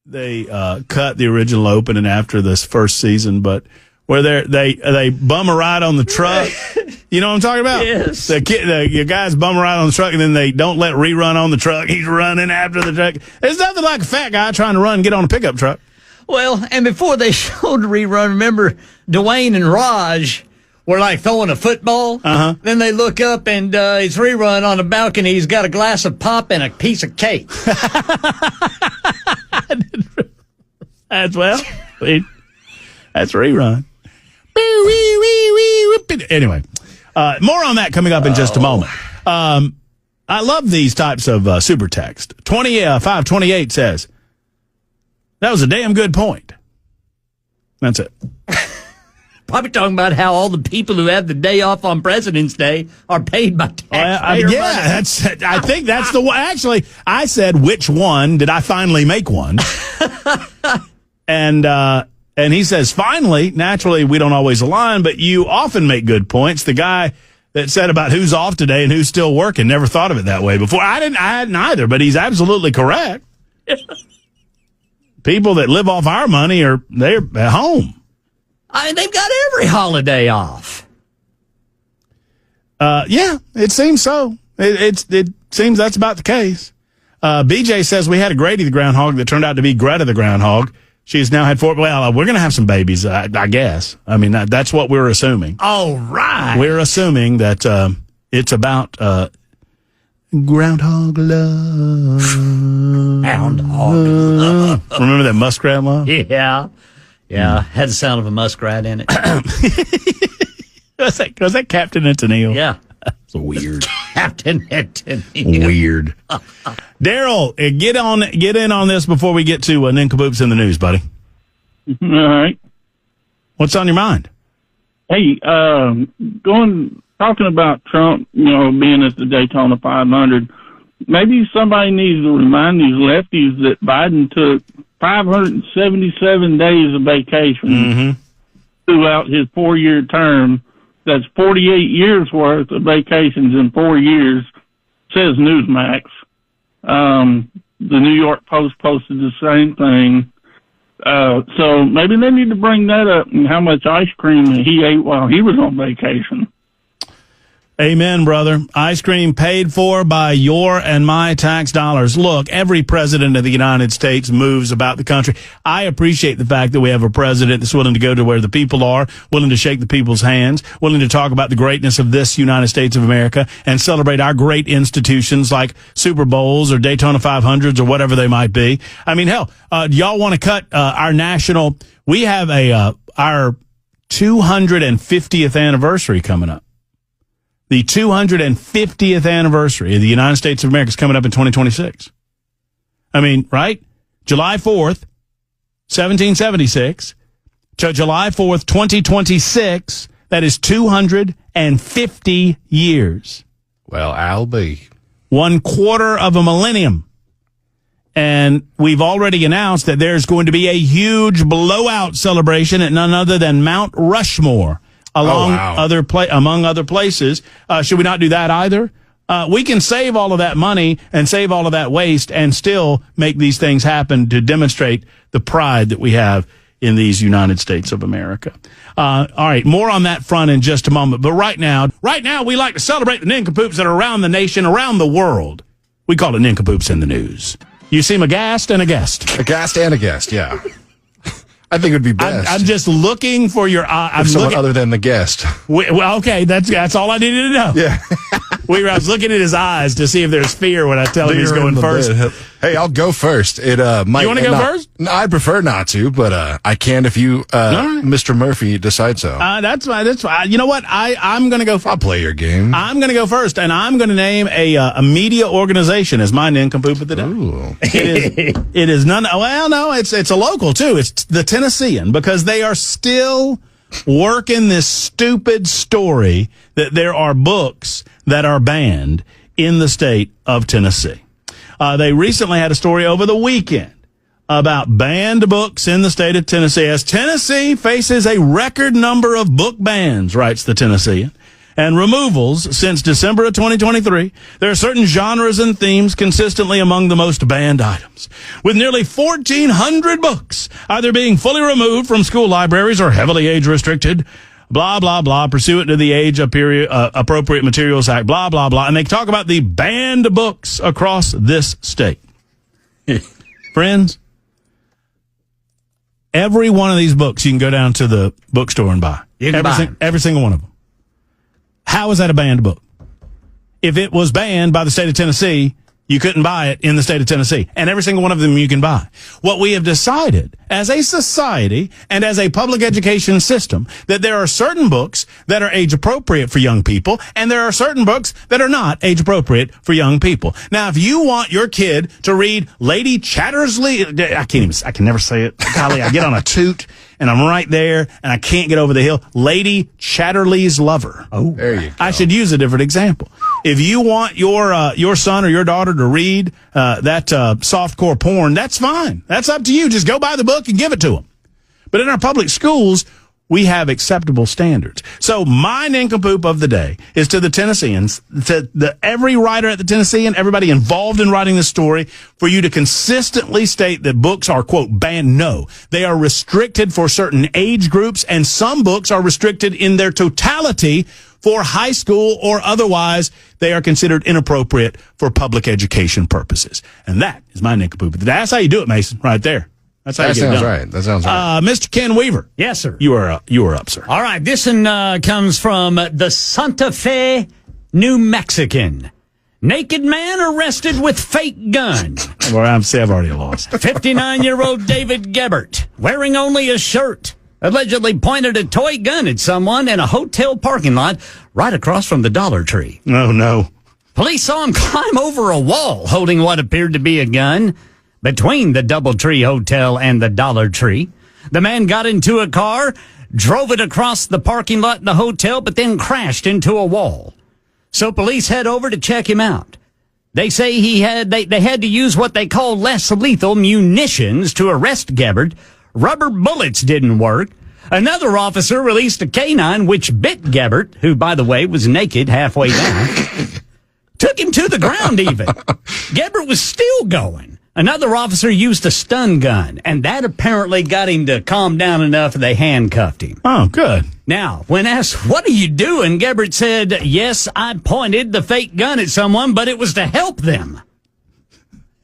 they cut the original opening after this first season, but where they bum a ride on the truck. You know what I'm talking about? Yes. The guys bum a ride on the truck, and then they don't let rerun on the truck. He's running after the truck. There's nothing like a fat guy trying to run and get on a pickup truck. Well, and before they showed the rerun, remember Dwayne and Raj were like throwing a football. Uh-huh. Then they look up and it's rerun on the balcony. He's got a glass of pop and a piece of cake. That's rerun. Anyway, more on that coming up in just a moment. I love these types of super text. 528 says, that was a damn good point. That's it. Probably talking about how all the people who have the day off on President's Day are paid by taxpayer money. I think that's the one. Actually, I said, which one did I finally make one? And he says, finally, naturally, we don't always align, but you often make good points. The guy that said about who's off today and who's still working never thought of it that way before. I hadn't either, but he's absolutely correct. People that live off our money they're at home. They've got every holiday off. Yeah, it seems so. It seems that's about the case. BJ says we had a Grady the groundhog that turned out to be Greta the groundhog. She's now had 4. Well, we're going to have some babies, I guess. I mean, that's what we're assuming. All right. We're assuming that it's about groundhog love. Groundhog love. Remember that muskrat love? Yeah. Yeah, had the sound of a muskrat in it. Was that Captain and Tennille? Yeah. It's weird. Captain and Tennille. Weird. Daryl, get in on this before we get to Nincompoops in the news, buddy. All right. What's on your mind? Hey, talking about Trump, being at the Daytona 500, maybe somebody needs to remind these lefties that Biden took 577 days of vacation throughout his 4-year term. That's 48 years worth of vacations in 4 years, says Newsmax. The New York Post posted the same thing. So maybe they need to bring that up and how much ice cream he ate while he was on vacation. Amen, brother. Ice cream paid for by your and my tax dollars. Look, every president of the United States moves about the country. I appreciate the fact that we have a president that's willing to go to where the people are, willing to shake the people's hands, willing to talk about the greatness of this United States of America and celebrate our great institutions like Super Bowls or Daytona 500s or whatever they might be. I mean, hell, y'all want to cut our national... We have our 250th anniversary coming up. The 250th anniversary of the United States of America is coming up in 2026. I mean, right? July 4th, 1776 to July 4th, 2026. That is 250 years. Well, I'll be. 1/4 of a millennium. And we've already announced that there's going to be a huge blowout celebration at none other than Mount Rushmore. Among other places. Should we not do that either? We can save all of that money and save all of that waste and still make these things happen to demonstrate the pride that we have in these United States of America. All right, more on that front in just a moment. But right now, we like to celebrate the Nincompoops that are around the nation, around the world. We call it Nincompoops in the news. You seem aghast and a guest. Aghast and a guest, yeah. I think it would be best. I'm just looking for your... someone other than the guest. Well, okay, that's all I needed to know. Yeah. I was looking at his eyes to see if there's fear when I tell him he's going first. Hey, I'll go first. It might. You want to go first? No, I prefer not to, but I can if you, Mr. Murphy, decide so. That's fine. That's fine. You know what? I'm going to go. I'll play your game. I'm going to go first, and I'm going to name a media organization as my Nincompoop of the day. Ooh. It is none. Well, no, it's a local too. It's the Tennessean, because they are still working this stupid story that there are books that are banned in the state of Tennessee. They recently had a story over the weekend about banned books in the state of Tennessee as Tennessee faces a record number of book bans, writes the Tennessean. and removals since December of 2023, there are certain genres and themes consistently among the most banned items, with nearly 1,400 books either being fully removed from school libraries or heavily age-restricted, blah, blah, blah, pursuant to the Age-Appropriate Materials Act, blah, blah, blah. And they talk about the banned books across this state. Friends, every one of these books you can go down to the bookstore and buy. Every single one of them. How is that a banned book? If it was banned by the state of Tennessee, you couldn't buy it in the state of Tennessee. And every single one of them you can buy. What we have decided as a society and as a public education system, that there are certain books that are age appropriate for young people, and there are certain books that are not age appropriate for young people. Now, if you want your kid to read Lady Chatterley, I can never say it. Golly, I get on a toot and I'm right there and I can't get over the hill. Lady Chatterley's Lover. Oh, there you go. I should use a different example. If you want your son or your daughter to read that softcore porn, that's fine. That's up to you. Just go buy the book and give it to them. But in our public schools, we have acceptable standards. So my nincompoop of the day is to the Tennesseans, to every writer at the Tennessean, everybody involved in writing this story, for you to consistently state that books are, quote, banned. No, they are restricted for certain age groups, and some books are restricted in their totality for high school or otherwise. They are considered inappropriate for public education purposes. And that is my nincompoop of the day. That's how you do it, Mason, right there. That's how you get it done. Right. That sounds right. Mr. Ken Weaver. Yes, sir. You are up, sir. All right. This one comes from the Santa Fe, New Mexican. Naked man arrested with fake gun. Well, I've already lost. 59-year-old David Gebert, wearing only a shirt, allegedly pointed a toy gun at someone in a hotel parking lot right across from the Dollar Tree. Oh, no. Police saw him climb over a wall holding what appeared to be a gun between the DoubleTree Hotel and the Dollar Tree. The man got into a car, drove it across the parking lot in the hotel, but then crashed into a wall. So police head over to check him out. They say they had to use what they call less lethal munitions to arrest Gebert. Rubber bullets didn't work. Another officer released a canine which bit Gebert, who, by the way, was naked halfway down. Took him to the ground even. Gebert was still going. Another officer used a stun gun, and that apparently got him to calm down enough they handcuffed him. Oh, good. Now, when asked, "What are you doing?" Gebert said, "Yes, I pointed the fake gun at someone, but it was to help them."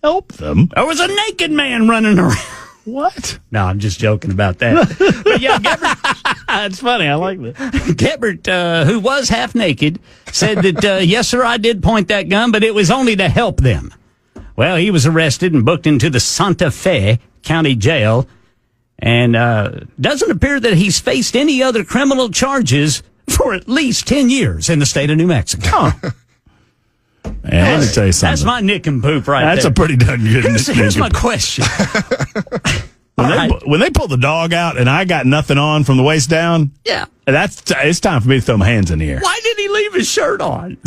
Help them? There was a naked man running around. What? No, I'm just joking about that. But yeah, Gebert. It's funny. I like that. Gebert, who was half naked, said that, "Yes, sir, I did point that gun, but it was only to help them." Well, he was arrested and booked into the Santa Fe County Jail, and doesn't appear that he's faced any other criminal charges for at least 10 years in the state of New Mexico. Huh. Man, let me tell you something. That's my nincompoop right there. That's a pretty darn good Here's my question. When they pull the dog out and I got nothing on from the waist down, yeah, it's time for me to throw my hands in the air. Why did he leave his shirt on?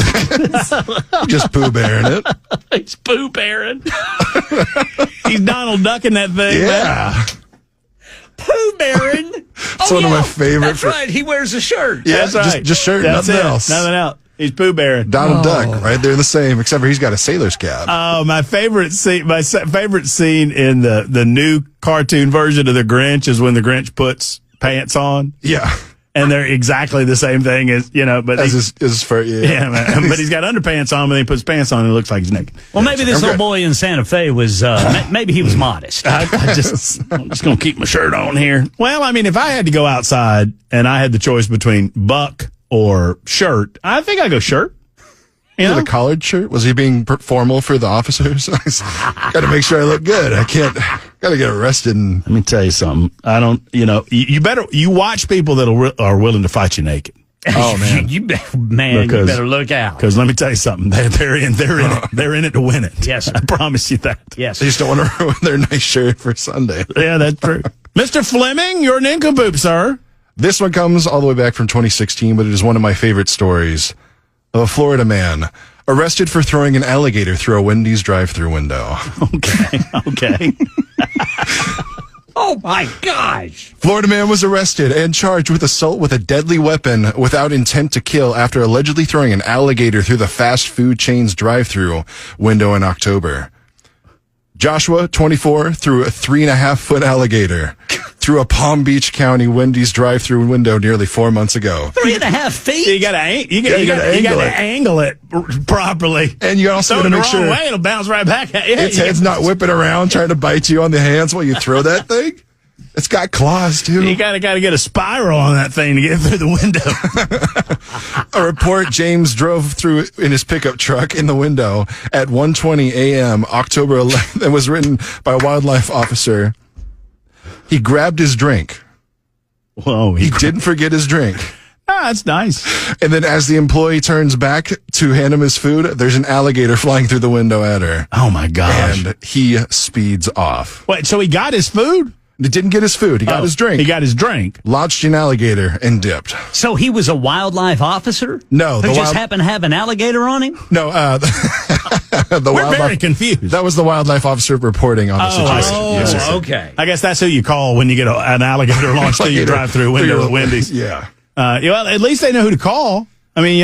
Just Pooh Bearing it. He's Pooh Bearing. He's Donald Ducking that thing. Yeah. Man. Pooh Bearing. It's one of my favorite. That's right. He wears a shirt. Yeah, that's right. Just shirt, that's nothing it. else. Nothing else. He's Pooh Bearing. Donald Duck, right there, the same, except for he's got a sailor's cap. Oh, my favorite scene in the new cartoon version of the Grinch is when the Grinch puts pants on. Yeah. And they're exactly the same thing as, but as his fur, yeah, man. But he's got underpants on, and then he puts pants on and it looks like he's naked. Well, maybe this little boy in Santa Fe was, maybe he was modest. I'm just going to keep my shirt on here. Well, I mean, if I had to go outside and I had the choice between buck or shirt, I think I'd go shirt. You know? A collared shirt? Was he being formal for the officers? Got to make sure I look good. Got to get arrested. Let me tell you something. You watch people that are willing to fight you naked. Oh man, you better look out. Because let me tell you something. They're in it. They're in it to win it. Yes, I promise you that. Yes, they just don't want to ruin their nice shirt for Sunday. Yeah, that's true. Mr. Fleming, you're an nincompoop, sir. This one comes all the way back from 2016, but it is one of my favorite stories of a Florida man arrested for throwing an alligator through a Wendy's drive-thru window. Okay. Oh, my gosh. Florida man was arrested and charged with assault with a deadly weapon without intent to kill after allegedly throwing an alligator through the fast food chain's drive-thru window in October. Joshua, 24, threw a 3.5-foot alligator through a Palm Beach County Wendy's drive-thru window nearly 4 months ago. 3.5 feet? You gotta angle it properly. And you also Throw gotta it the make wrong sure way, it'll bounce right back at you. its head's not whipping around trying to bite you on the hands while you throw that thing. It's got claws, too. You gotta get a spiral on that thing to get through the window. A report James drove through in his pickup truck in the window at 1:20 a.m. October 11th and was written by a wildlife officer. He grabbed his drink. Whoa. He didn't forget his drink. Ah, that's nice. And then as the employee turns back to hand him his food, there's an alligator flying through the window at her. Oh, my gosh. And he speeds off. Wait, so he got his food? He didn't get his food. He got his drink. He got his drink. Lodged an alligator and dipped. So he was a wildlife officer? No. Who just happened to have an alligator on him? No, We're very confused. That was the wildlife officer reporting on the situation. Yes, sir. Okay. I guess that's who you call when you get an alligator launched through your drive-through window at Wendy's. Yeah. Well, at least they know who to call. I mean,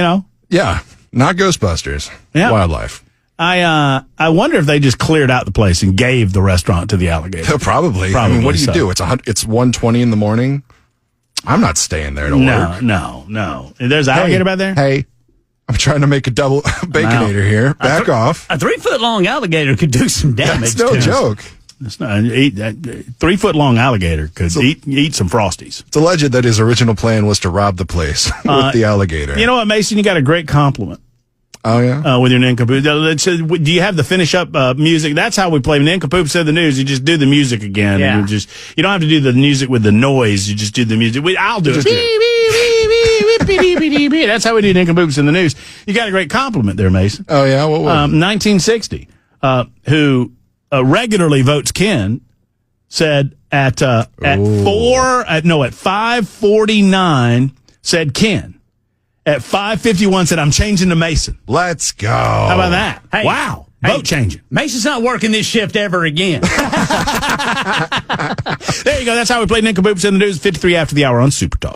Yeah. Not Ghostbusters. Yeah. Wildlife. I wonder if they just cleared out the place and gave the restaurant to the alligator. Probably. I mean, what do you do? It's 1:20 in the morning. I'm not staying there to work. No. There's an alligator back there? Hey, I'm trying to make a double baconator here. Back off. A 3-foot-long alligator could do some damage. That's no joke. It's not, 3-foot-long alligator could eat some Frosties. It's alleged that his original plan was to rob the place with the alligator. You know what, Mason? You got a great compliment. Oh, yeah? With your Nincompoops. Do you have the finish up music? That's how we play Nincompoops said the news. You just do the music again. Yeah. And you don't have to do the music with the noise. You just do the music. I'll do it. That's how we do Nincompoops in the news. You got a great compliment there, Mason. Oh, yeah? What was 1960, who regularly votes Ken, said at 5:49 said Ken. At 5:51 said, I'm changing to Mason. Let's go. How about that? Hey, wow. Vote changing. Mason's not working this shift ever again. There you go. That's how we play Nincompoops in the news. 53 after the hour on Super Talk.